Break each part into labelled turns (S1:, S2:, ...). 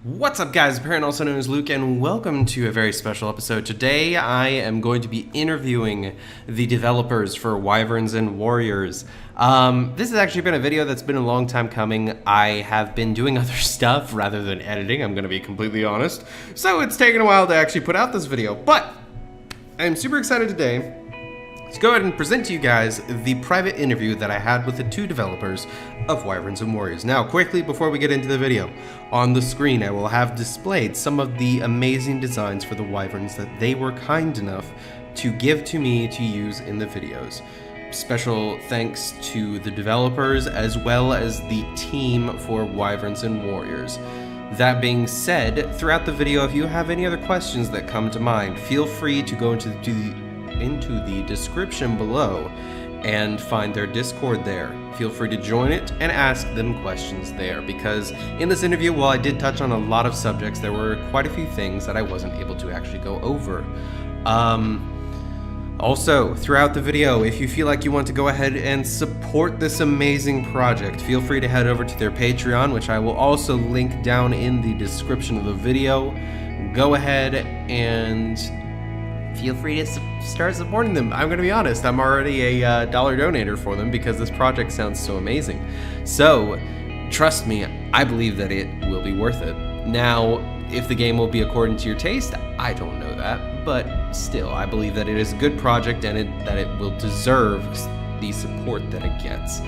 S1: What's up, guys? Apareon, also known as Luke, and welcome to a very special episode. Today I am going to be interviewing the developers for Wyverns and Warriors. This has actually been a video that's been a long time coming. I have been doing other stuff rather than editing, I'm going to be completely honest. So it's taken a while to actually put out this video, but I'm super excited today to go ahead and present to you guys the private interview that I had with the two developers of Wyverns and Warriors. Now, quickly, before we get into the video, on the screen I will have displayed some of the amazing designs for the Wyverns that they were kind enough to give to me to use in the videos. Special thanks to the developers as well as the team for Wyverns and Warriors. That being said, throughout the video, if you have any other questions that come to mind, feel free to go into the description below and find their Discord there. Feel free to join it and ask them questions there, because in this interview, while I did touch on a lot of subjects, there were quite a few things that I wasn't able to actually go over. Also, throughout the video, if you feel like you want to go ahead and support this amazing project, feel free to head over to their Patreon, which I will also link down in the description of the video. Go ahead and feel free to start supporting them. I'm gonna be honest, I'm already a dollar donator for them because this project sounds so amazing. So, trust me, I believe that it will be worth it. Now, if the game will be according to your taste, I don't know that, but still, I believe that it is a good project and that it will deserve the support that it gets.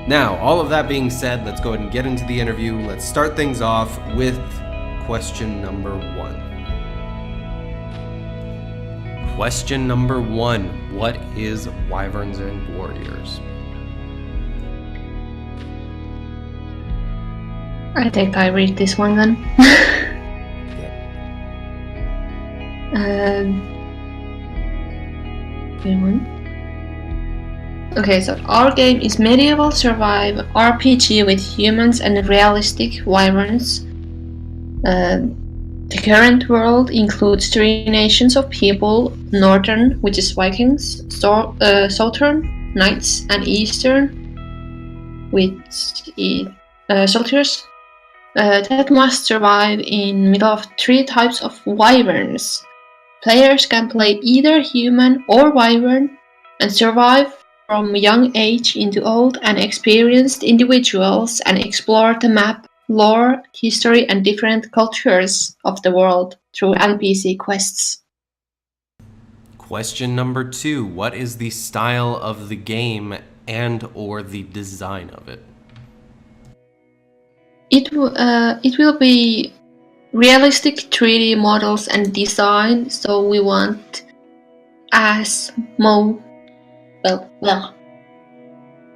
S1: Now, all of that being said, let's go ahead and get into the interview. Let's start things off with question number one. Question number one, what is Wyverns and Warriors?
S2: I think I read this one then. Okay, so our game is medieval survive RPG with humans and realistic wyverns. The current world includes three nations of people: Northern, which is Vikings, Southern, Knights, and Eastern, which is soldiers, that must survive in middle of three types of wyverns. Players can play either human or wyvern and survive from young age into old and experienced individuals and explore the map, lore, history, and different cultures of the world through NPC quests.
S1: Question number two, what is the style of the game and or the design of it?
S2: It will be realistic 3D models and design, so we want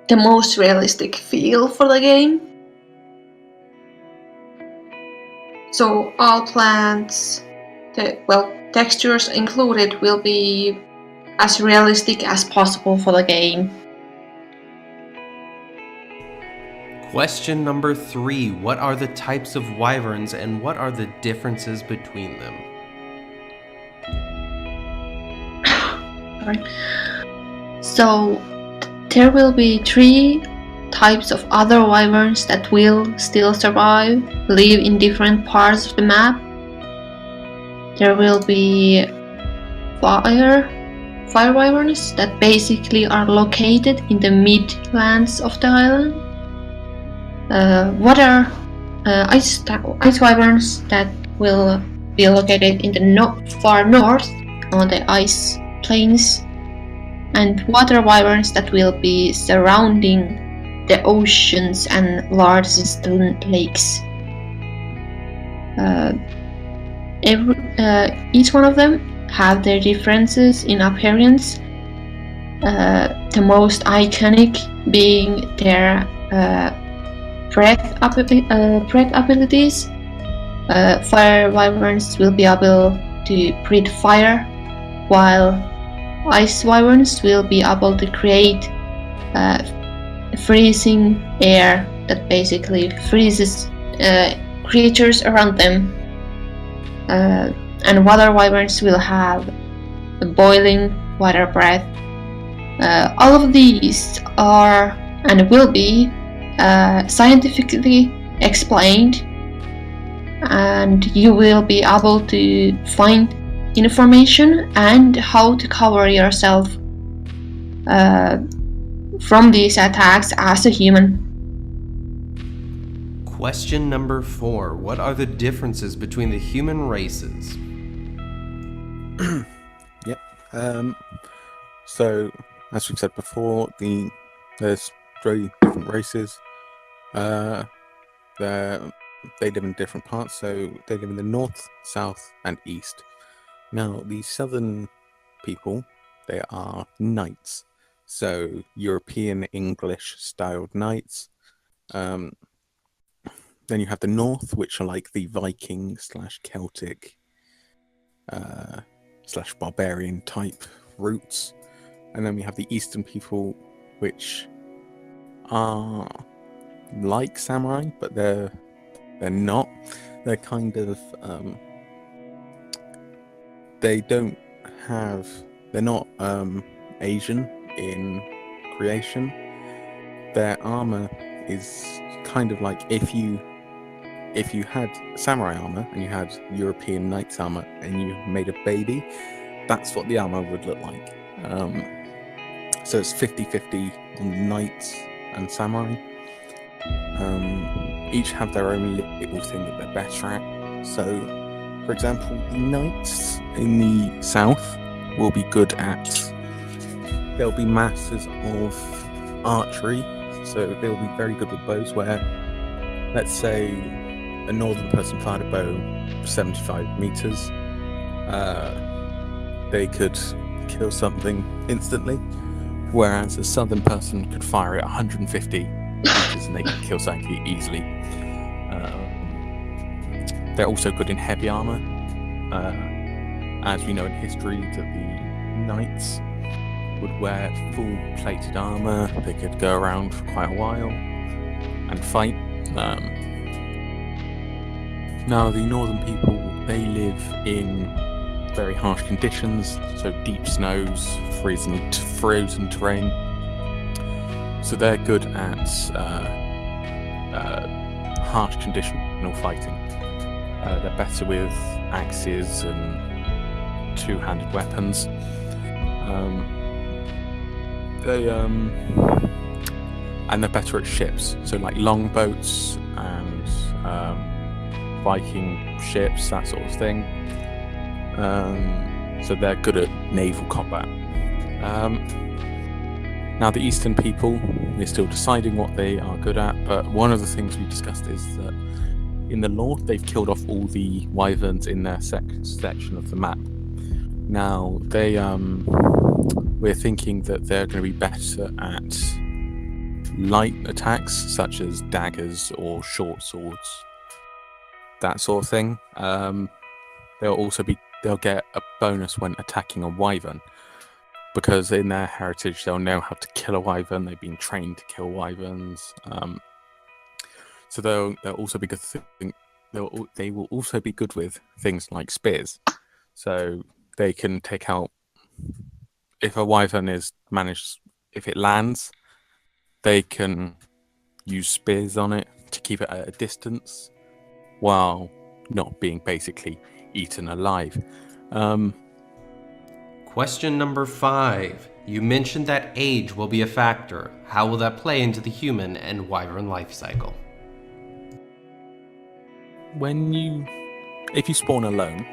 S2: the most realistic feel for the game. So all plants, textures included, will be as realistic as possible for the game.
S1: Question number three, what are the types of wyverns and what are the differences between them?
S2: So there will be three types of other wyverns that will still survive, live in different parts of the map. There will be fire wyverns that basically are located in the midlands of the island. Water ice wyverns that will be located in the far north on the ice plains, and water wyverns that will be surrounding the oceans and large distant lakes. Each one of them have their differences in appearance. The most iconic being their breath abilities. Fire wyverns will be able to breathe fire, while ice wyverns will be able to create freezing air that basically freezes creatures around them. And water wyverns will have a boiling water breath. All of these are and will be scientifically explained and you will be able to find information and how to cover yourself from these attacks as a human.
S1: Question number 4. What are the differences between the human races?
S3: Yep. So, as we've said before, there's 3 different races. They live in different parts, so they live in the north, south, and east. Now, the southern people, they are knights. So, European English-styled knights. Then you have the north, which are like the Viking/Celtic /barbarian type roots. And then we have the eastern people, which are like samurai, but they're not. They're kind of they're not Asian in creation. Their armor is kind of like if you had samurai armor and you had European knight's armor and you made a baby, that's what the armor would look like. So it's 50-50 on knights and samurai. Each have their own little thing that they're better at. So, for example, the knights in the south will be good at... They'll be masters of archery, so they'll be very good with bows, where, let's say, a northern person fired a bow 75 meters, they could kill something instantly, whereas a southern person could fire it 150 meters and they could kill something easily. They're also good in heavy armor. As we know in history, that the knights would wear full plated armor. They could go around for quite a while and fight. Now, the northern people, they live in very harsh conditions, so deep snows, frozen terrain. So they're good at harsh conditional fighting. They're better with axes and two-handed weapons. And they're better at ships, so like longboats and Viking ships, that sort of thing. So they're good at naval combat. Now the eastern people, they're still deciding what they are good at, but one of the things we discussed is that in the north they've killed off all the wyverns in their section of the map. Now we're thinking that they're going to be better at light attacks such as daggers or short swords, that sort of thing. They'll get a bonus when attacking a wyvern, because in their heritage they'll know how to kill a wyvern. They've been trained to kill wyverns. So they'll also be good. They will also be good with things like spears. So they can take out, if a wyvern if it lands, they can use spears on it to keep it at a distance while not being basically eaten alive.
S1: Question number 5. You mentioned that age will be a factor. How will that play into the human and wyvern life cycle?
S3: If you spawn alone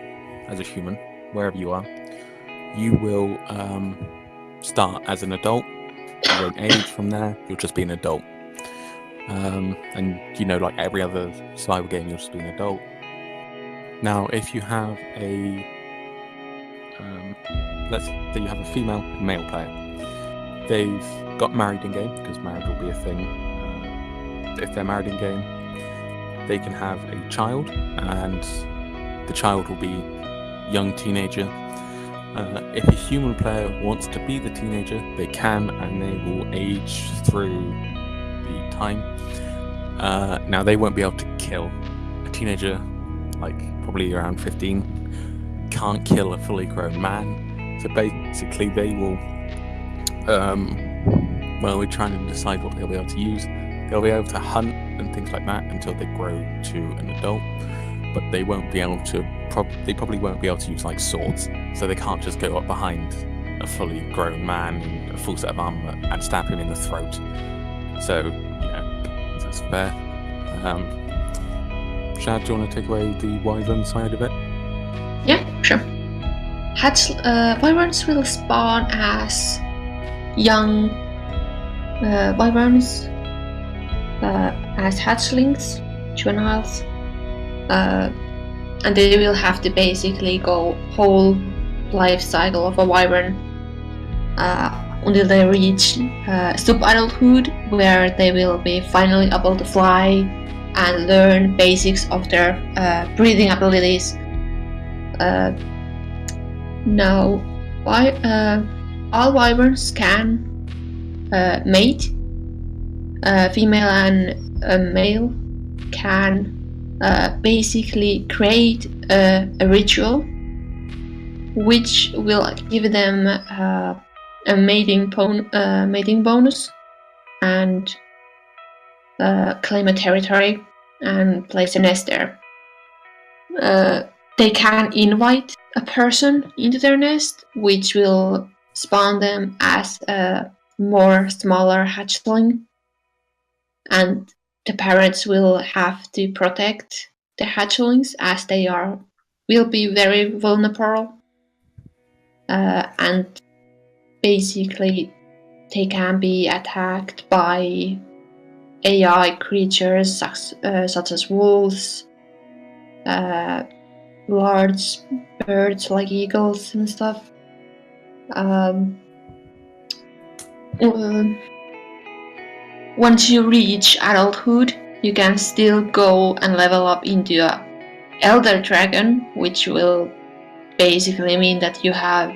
S3: as a human, wherever you are, you will start as an adult. You won't age from there. You'll just be an adult. And like every other survival game, you'll just be an adult. Now, if you have let's say you have a female and male player, they've got married in game, because marriage will be a thing. If they're married in game, they can have a child, and the child will be a young teenager. If a human player wants to be the teenager, they can, and they will age through the time. Now, they won't be able to kill a teenager, like probably around 15, can't kill a fully grown man. So basically they will, we're trying to decide what they'll be able to use. They'll be able to hunt and things like that until they grow to an adult. but they won't be able to. They probably won't be able to use like swords, so they can't just go up behind a fully grown man in a full set of armor and stab him in the throat. So that's fair. Shad, do you want to take away the wyvern side of it?
S2: Yeah, sure. Wyverns will spawn as young wyverns, as hatchlings, juveniles, and they will have to basically go whole life cycle of a wyvern until they reach sub-adulthood, where they will be finally able to fly and learn basics of their breathing abilities. Now, all wyverns can mate. Female and male can basically create a ritual which will give them a mating bonus and claim a territory and place a nest there. They can invite a person into their nest, which will spawn them as a more smaller hatchling, and the parents will have to protect the hatchlings as they will be very vulnerable, and basically they can be attacked by AI creatures such as wolves, large birds like eagles and stuff. Once you reach adulthood, you can still go and level up into a elder dragon, which will basically mean that you have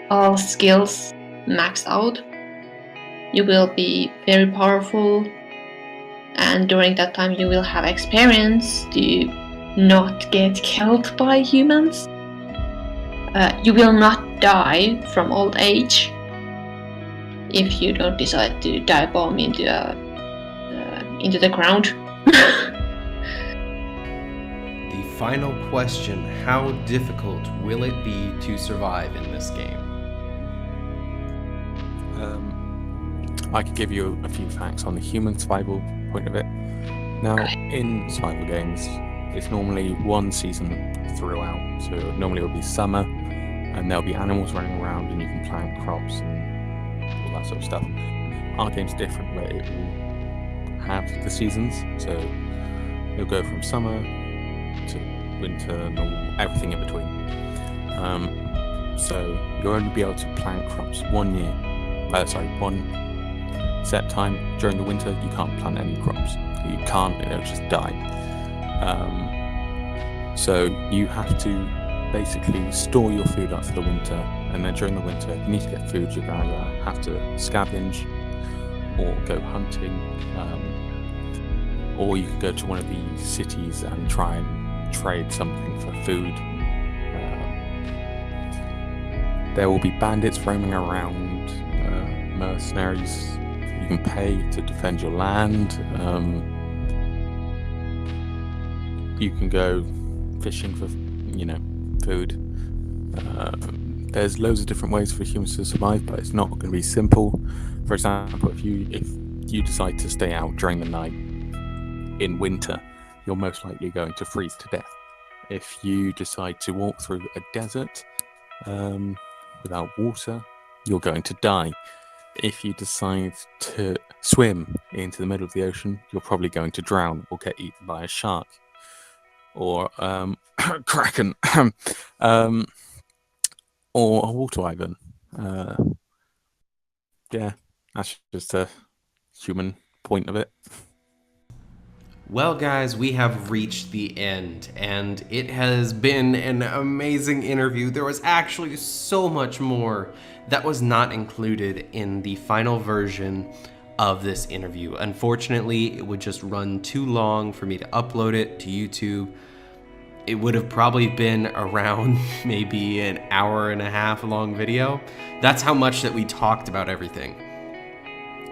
S2: all skills maxed out. You will be very powerful, and during that time you will have experience to not get killed by humans. You will not die from old age if you don't decide to dive bomb into the ground.
S1: The final question, how difficult will it be to survive in this game?
S3: I could give you a few facts on the human survival point of it. Now, in survival games, it's normally one season throughout. So normally it'll be summer, and there'll be animals running around, and you can plant crops and all that sort of stuff. Our game's different, where it will have the seasons. So it'll go from summer to winter, normal, everything in between. So you'll only be able to plant crops one set time. During the winter, you can't plant any crops. You can't, it'll just die. So you have to basically store your food up for the winter, and then during the winter, if you need to get food, you're going to have to scavenge or go hunting, or you could go to one of these cities and try and trade something for food. There will be bandits roaming around, mercenaries you can pay to defend your land. You can go fishing for, food. There's loads of different ways for humans to survive, but it's not going to be simple. For example, if you decide to stay out during the night in winter, you're most likely going to freeze to death. If you decide to walk through a desert without water, you're going to die. If you decide to swim into the middle of the ocean, you're probably going to drown or get eaten by a shark or kraken or a water wyvern. That's just a human point of it.
S1: Well, guys, we have reached the end, and it has been an amazing interview. There was actually so much more that was not included in the final version of this interview. Unfortunately, it would just run too long for me to upload it to YouTube. It would have probably been around maybe an hour and a half long video. That's how much that we talked about everything.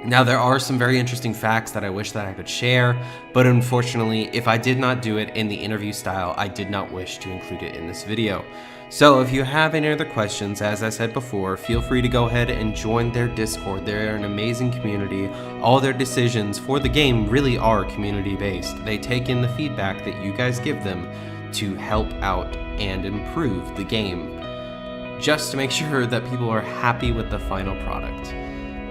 S1: Now, there are some very interesting facts that I wish that I could share, but unfortunately, if I did not do it in the interview style, I did not wish to include it in this video. So if you have any other questions, as I said before, feel free to go ahead and join their Discord. They're an amazing community. All their decisions for the game really are community-based. They take in the feedback that you guys give them to help out and improve the game, just to make sure that people are happy with the final product.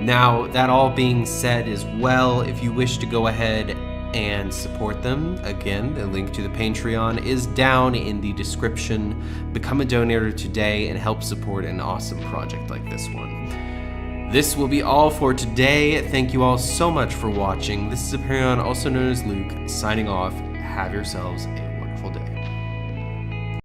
S1: Now, that all being said as well, if you wish to go ahead and support them, again, the link to the Patreon is down in the description. Become a donator today and help support an awesome project like this one. This will be all for today. Thank you all so much for watching. This is Apareon, also known as Luke, signing off. Have yourselves a